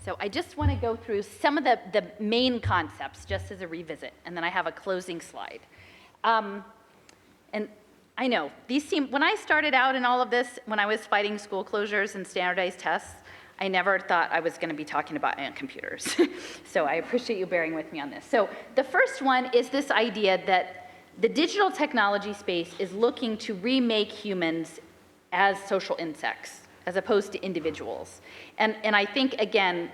So I just want to go through some of the main concepts just as a revisit, and then I have a closing slide. And I know, these seem, when I started out in all of this, when I was fighting school closures and standardized tests, I never thought I was going to be talking about computers. So I appreciate you bearing with me on this. So the first one is this idea that the digital technology space is looking to remake humans as social insects, as opposed to individuals. And I think, again,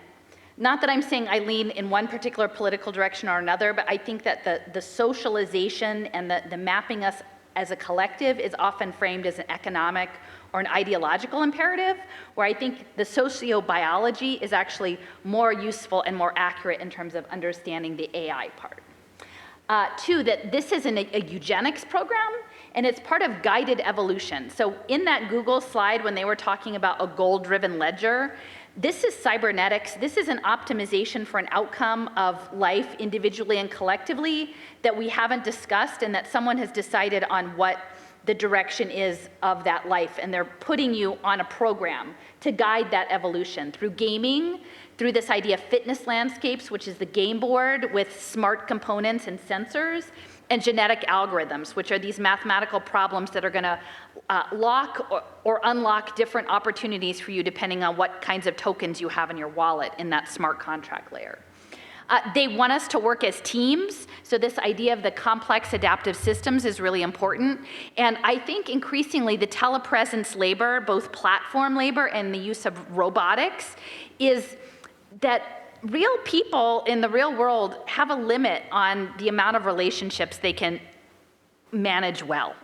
not that I'm saying I lean in one particular political direction or another, but I think that the socialization and the mapping us as a collective is often framed as an economic or an ideological imperative, where I think the sociobiology is actually more useful and more accurate in terms of understanding the AI part. Two, that this is a eugenics program, and it's part of guided evolution. So in that Google slide, when they were talking about a goal-driven ledger, this is cybernetics. This is an optimization for an outcome of life individually and collectively that we haven't discussed, and that someone has decided on what the direction is of that life, and they're putting you on a program to guide that evolution through gaming, through this idea of fitness landscapes, which is the game board with smart components and sensors, and genetic algorithms, which are these mathematical problems that are going to lock or unlock different opportunities for you depending on what kinds of tokens you have in your wallet in that smart contract layer. They want us to work as teams, so this idea of the complex adaptive systems is really important. And I think increasingly the telepresence labor, both platform labor and the use of robotics, is that real people in the real world have a limit on the amount of relationships they can manage well,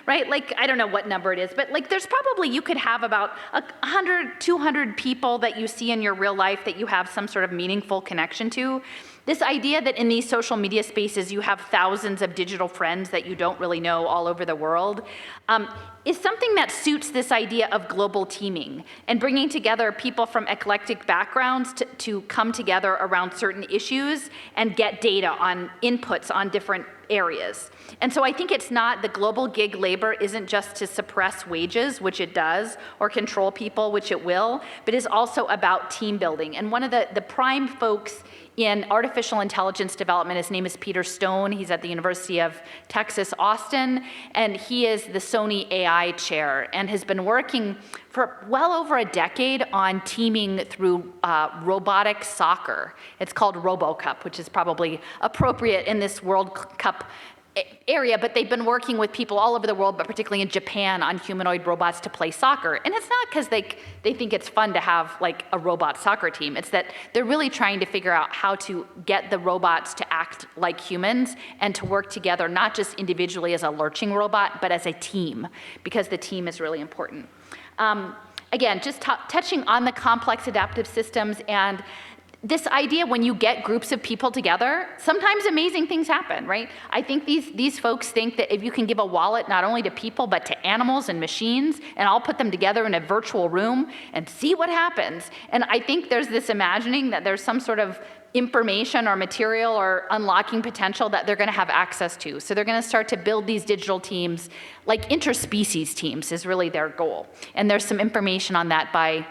right? Like, I don't know what number it is, but like there's probably, you could have about 100, 200 people that you see in your real life that you have some sort of meaningful connection to. This idea that in these social media spaces you have thousands of digital friends that you don't really know all over the world is something that suits this idea of global teaming and bringing together people from eclectic backgrounds to come together around certain issues and get data on inputs on different areas. And so I think it's not, the global gig labor isn't just to suppress wages, which it does, or control people, which it will, but is also about team building. And one of the prime folks in artificial intelligence development, his name is Peter Stone. He's at the University of Texas, Austin, and he is the Sony AI chair and has been working for well over a decade on teaming through robotic soccer. It's called RoboCup, which is probably appropriate in this World Cup area, but they've been working with people all over the world, but particularly in Japan, on humanoid robots to play soccer. And it's not because they think it's fun to have like a robot soccer team. It's that they're really trying to figure out how to get the robots to act like humans and to work together, not just individually as a lurching robot, but as a team, because the team is really important. Again, just touching on the complex adaptive systems and this idea when you get groups of people together, sometimes amazing things happen, right? I think these folks think that if you can give a wallet not only to people, but to animals and machines, and all put them together in a virtual room and see what happens. And I think there's this imagining that there's some sort of information or material or unlocking potential that they're gonna have access to. So they're gonna start to build these digital teams, like interspecies teams is really their goal. And there's some information on that by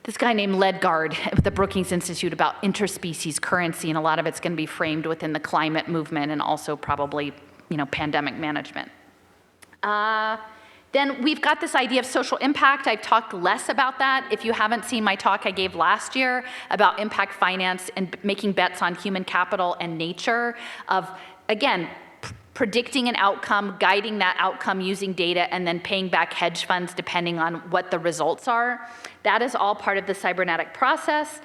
this guy named Ledgard at the Brookings Institute about interspecies currency, and a lot of it's going to be framed within the climate movement and also probably, pandemic management. Then we've got this idea of social impact. I've talked less about that. If you haven't seen my talk I gave last year about impact finance and making bets on human capital and nature of, again, predicting an outcome, guiding that outcome using data, and then paying back hedge funds depending on what the results are. That is all part of the cybernetic process.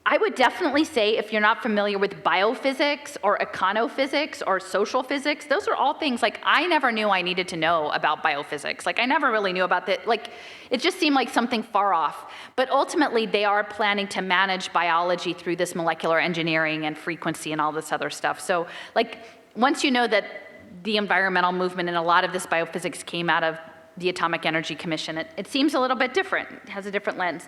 I would definitely say, if you're not familiar with biophysics or econophysics or social physics, those are all things I never knew I needed to know about biophysics. I never really knew about that. It just seemed like something far off. But ultimately, they are planning to manage biology through this molecular engineering and frequency and all this other stuff. So once you know that the environmental movement and a lot of this biophysics came out of the Atomic Energy Commission, it seems a little bit different. It has a different lens.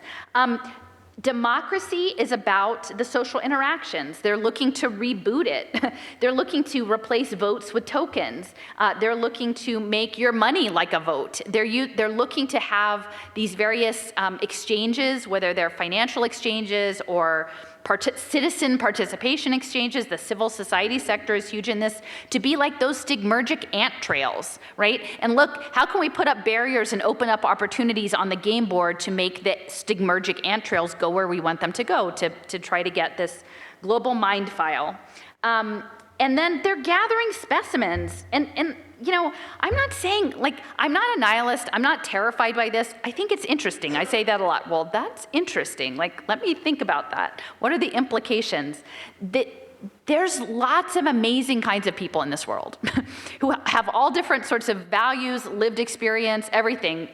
Democracy is about the social interactions. They're looking to reboot it. They're looking to replace votes with tokens. They're looking to make your money like a vote. They're looking to have these various exchanges, whether they're financial exchanges or citizen participation exchanges. The civil society sector is huge in this, to be like those stigmergic ant trails, right? And look, how can we put up barriers and open up opportunities on the game board to make the stigmergic ant trails go where we want them to go, to try to get this global mind file. And then they're gathering specimens. And you know, I'm not saying, like, I'm not a nihilist, I'm not terrified by this. I think it's interesting. I say that a lot. Well, that's interesting. Like, let me think about that. What are the implications? There's lots of amazing kinds of people in this world who have all different sorts of values, lived experience, everything.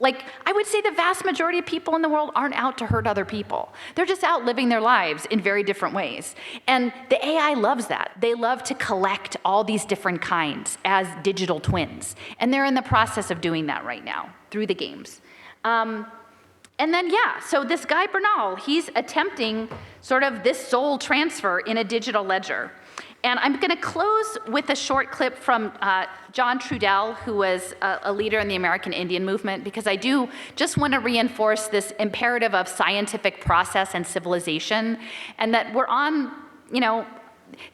Like, I would say the vast majority of people in the world aren't out to hurt other people. They're just out living their lives in very different ways. And the AI loves that. They love to collect all these different kinds as digital twins. And they're in the process of doing that right now through the games. And then, yeah, so this guy Bernal, he's attempting sort of this soul transfer in a digital ledger. And I'm going to close with a short clip from John Trudell, who was a leader in the American Indian movement, because I do just want to reinforce this imperative of scientific process and civilization, and that we're on, you know,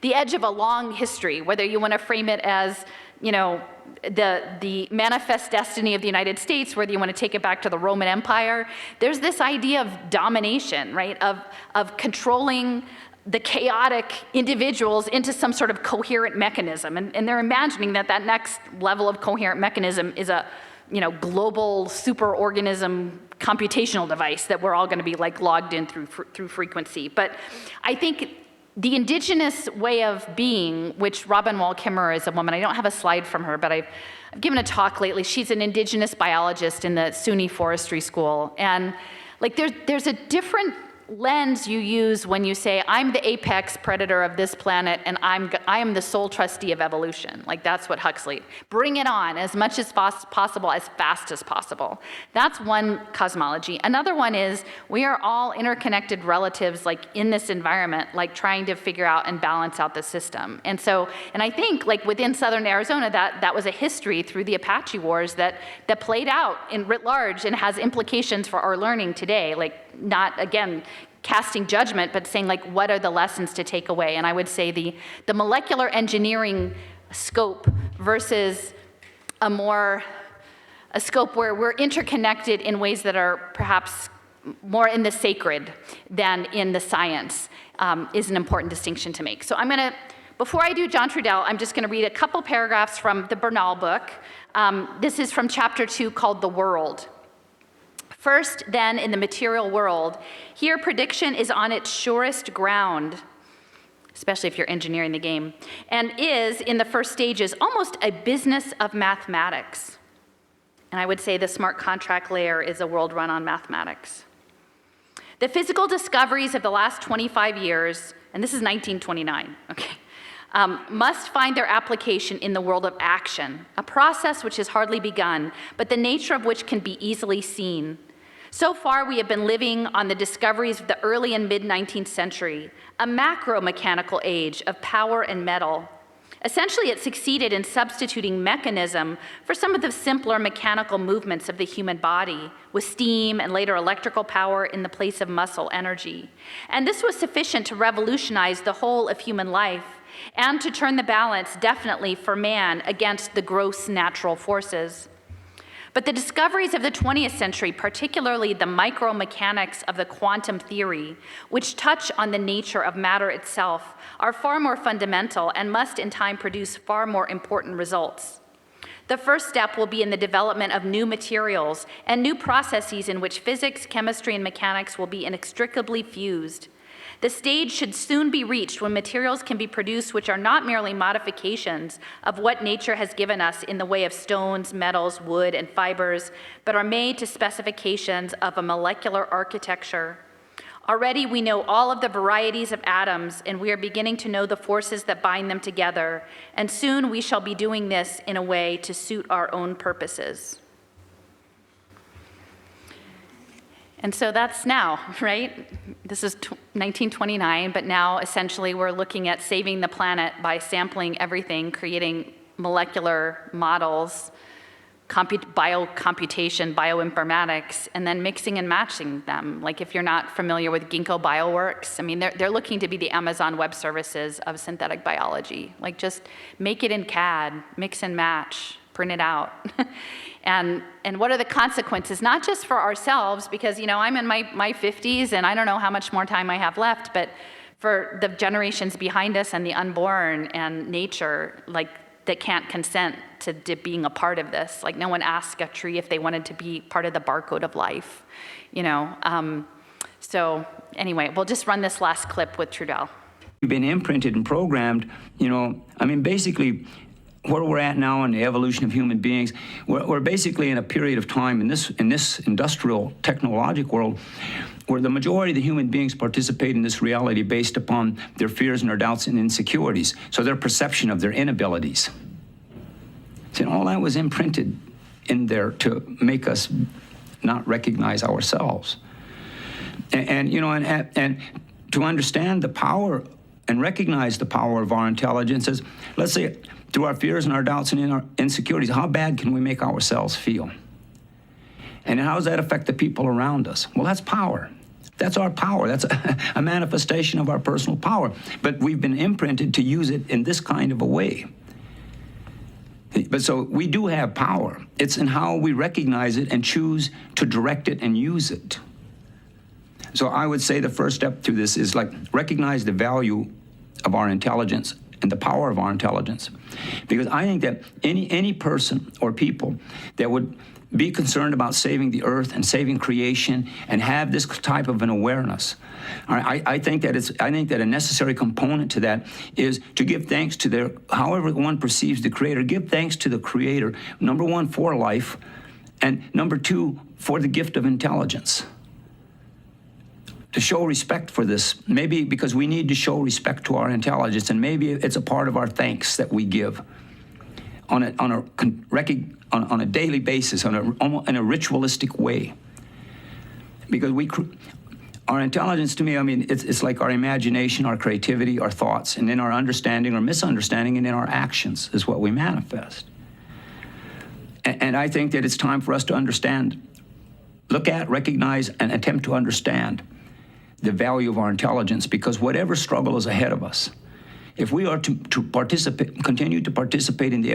the edge of a long history, whether you want to frame it as, you know, the manifest destiny of the United States, whether you want to take it back to the Roman Empire. There's this idea of domination, right, of controlling the chaotic individuals into some sort of coherent mechanism. And they're imagining that that next level of coherent mechanism is a, you know, global superorganism computational device that we're all going to be like logged in through frequency. But I think the indigenous way of being, which Robin Wall Kimmerer is a woman, I don't have a slide from her, but I've given a talk lately. She's an indigenous biologist in the SUNY Forestry School. And like there's a different lens you use when you say, I'm the apex predator of this planet and I am the sole trustee of evolution. Like, that's what Huxley, bring it on as much as possible, as fast as possible. That's one cosmology. Another one is, we are all interconnected relatives, like, in this environment, like trying to figure out and balance out the system. And so, and I think, like, within Southern Arizona, that was a history through the Apache Wars that played out in writ large and has implications for our learning today. Like, not, again, casting judgment, but saying, like, what are the lessons to take away? And I would say the molecular engineering scope versus a scope where we're interconnected in ways that are perhaps more in the sacred than in the science is an important distinction to make. So I'm going to, before I do John Trudell, I'm just going to read a couple paragraphs from the Bernal book. This is from chapter 2 called The World. First, then, in the material world, here prediction is on its surest ground, especially if you're engineering the game, and is, in the first stages, almost a business of mathematics. And I would say the smart contract layer is a world run on mathematics. The physical discoveries of the last 25 years, and this is 1929, okay, must find their application in the world of action, a process which has hardly begun, but the nature of which can be easily seen. So far, we have been living on the discoveries of the early and mid-19th century, a macro-mechanical age of power and metal. Essentially, it succeeded in substituting mechanism for some of the simpler mechanical movements of the human body, with steam and later electrical power in the place of muscle energy. And this was sufficient to revolutionize the whole of human life and to turn the balance definitely for man against the gross natural forces. But the discoveries of the 20th century, particularly the micromechanics of the quantum theory, which touch on the nature of matter itself, are far more fundamental and must in time produce far more important results. The first step will be in the development of new materials and new processes in which physics, chemistry, and mechanics will be inextricably fused. The stage should soon be reached when materials can be produced which are not merely modifications of what nature has given us in the way of stones, metals, wood, and fibers, but are made to specifications of a molecular architecture. Already we know all of the varieties of atoms, and we are beginning to know the forces that bind them together, and soon we shall be doing this in a way to suit our own purposes. And so that's now, right? This is 1929, but now essentially we're looking at saving the planet by sampling everything, creating molecular models, biocomputation, bioinformatics, and then mixing and matching them. Like if you're not familiar with Ginkgo Bioworks, I mean, they're looking to be the Amazon Web Services of synthetic biology. Like just make it in CAD, mix and match, print it out. And what are the consequences, not just for ourselves, because I'm in my 50s and I don't know how much more time I have left, but for the generations behind us and the unborn and nature, like that can't consent to being a part of this. Like no one asked a tree if they wanted to be part of the barcode of life, So anyway, we'll just run this last clip with Trudell. We've been imprinted and programmed, basically where we're at now in the evolution of human beings, we're basically in a period of time in this industrial technological world where the majority of the human beings participate in this reality based upon their fears and their doubts and insecurities, so their perception of their inabilities. So all that was imprinted in there to make us not recognize ourselves. And to understand the power and recognize the power of our intelligence is, let's say, through our fears and our doubts and our insecurities, how bad can we make ourselves feel? And how does that affect the people around us? Well, that's power. That's our power. That's a manifestation of our personal power. But we've been imprinted to use it in this kind of a way. But so we do have power. It's in how we recognize it and choose to direct it and use it. So I would say the first step to this is like recognize the value of our intelligence and the power of our intelligence. Because I think that any person or people that would be concerned about saving the earth and saving creation and have this type of an awareness, I think that a necessary component to that is to give thanks to however one perceives the Creator, give thanks to the Creator, number one, for life, and number two, for the gift of intelligence. To show respect for this, maybe because we need to show respect to our intelligence, and maybe it's a part of our thanks that we give on a daily basis, in a ritualistic way. Because our intelligence, to me, it's like our imagination, our creativity, our thoughts, and then our understanding or misunderstanding, and then our actions is what we manifest. And I think that it's time for us to understand, look at, recognize, and attempt to understand the value of our intelligence, because whatever struggle is ahead of us, if we are to continue to participate in the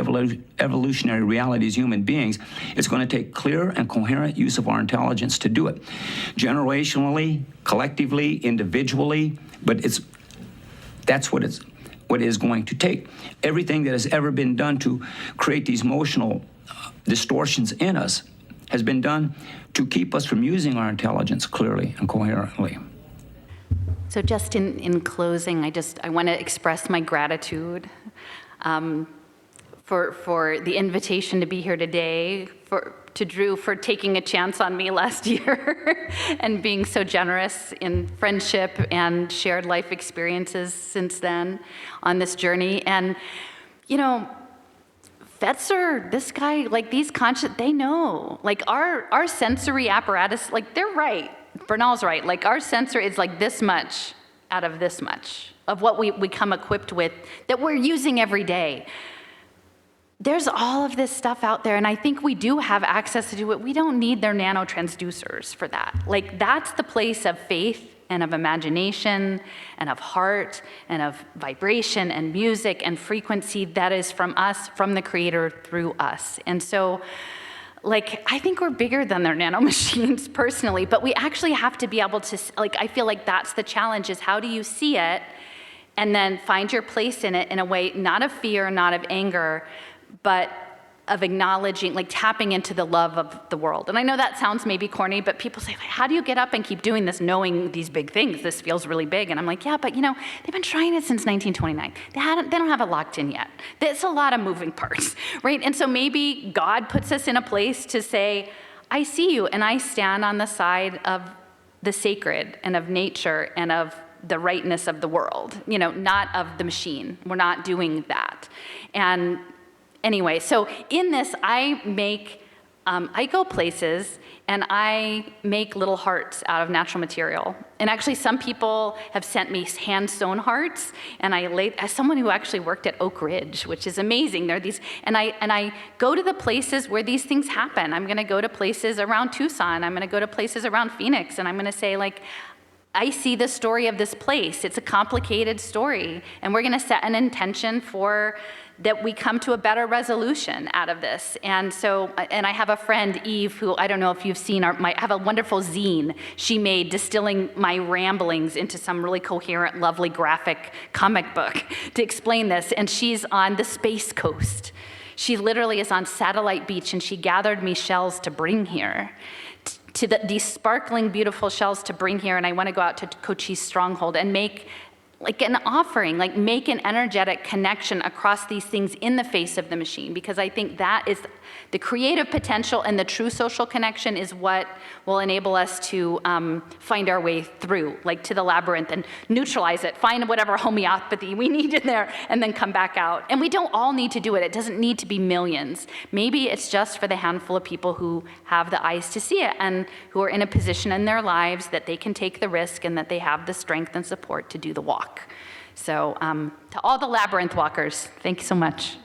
evolutionary reality as human beings, it's going to take clear and coherent use of our intelligence to do it. Generationally, collectively, individually, but that's what it is going to take. Everything that has ever been done to create these emotional distortions in us has been done to keep us from using our intelligence clearly and coherently. So just in closing, I want to express my gratitude for the invitation to be here today, to Drew for taking a chance on me last year and being so generous in friendship and shared life experiences since then on this journey. And, Fetzer, this guy, like these they know, like our sensory apparatus, like they're right. Bernal's right, like our sensor is like this much out of this much of what we come equipped with that we're using every day. There's all of this stuff out there, and I think we do have access to do it. We don't need their nanotransducers for that. Like that's the place of faith and of imagination and of heart and of vibration and music and frequency that is from us, from the Creator through us. And so, I think we're bigger than their nanomachines personally, but we actually have to be able to, I feel like that's the challenge, is how do you see it and then find your place in it in a way, not of fear, not of anger, but of acknowledging, tapping into the love of the world. And I know that sounds maybe corny, but people say, how do you get up and keep doing this knowing these big things? This feels really big. And I'm like, yeah, but they've been trying it since 1929. They don't have it locked in yet. There's a lot of moving parts, right? And so maybe God puts us in a place to say, I see you, and I stand on the side of the sacred and of nature and of the rightness of the world, not of the machine. We're not doing that. And anyway, so in this, I make I go places and I make little hearts out of natural material. And actually some people have sent me hand-sewn hearts, and as someone who actually worked at Oak Ridge, which is amazing, there are these, and I go to the places where these things happen. I'm gonna go to places around Tucson, I'm gonna go to places around Phoenix, and I'm gonna say, like, I see the story of this place. It's a complicated story, and we're gonna set an intention for that we come to a better resolution out of this. And so, and I have a friend, Eve, who I don't know if you've seen, I have a wonderful zine she made distilling my ramblings into some really coherent, lovely graphic comic book to explain this, and she's on the Space Coast. She literally is on Satellite Beach, and she gathered me shells to bring here. These sparkling, beautiful shells to bring here, and I want to go out to Cochise Stronghold and make like an offering, like make an energetic connection across these things in the face of the machine, because I think that is the creative potential, and the true social connection is what will enable us to find our way through, like to the labyrinth, and neutralize it, find whatever homeopathy we need in there, and then come back out. And we don't all need to do it. It doesn't need to be millions. Maybe it's just for the handful of people who have the eyes to see it and who are in a position in their lives that they can take the risk and that they have the strength and support to do the walk. So to all the labyrinth walkers, thank you so much.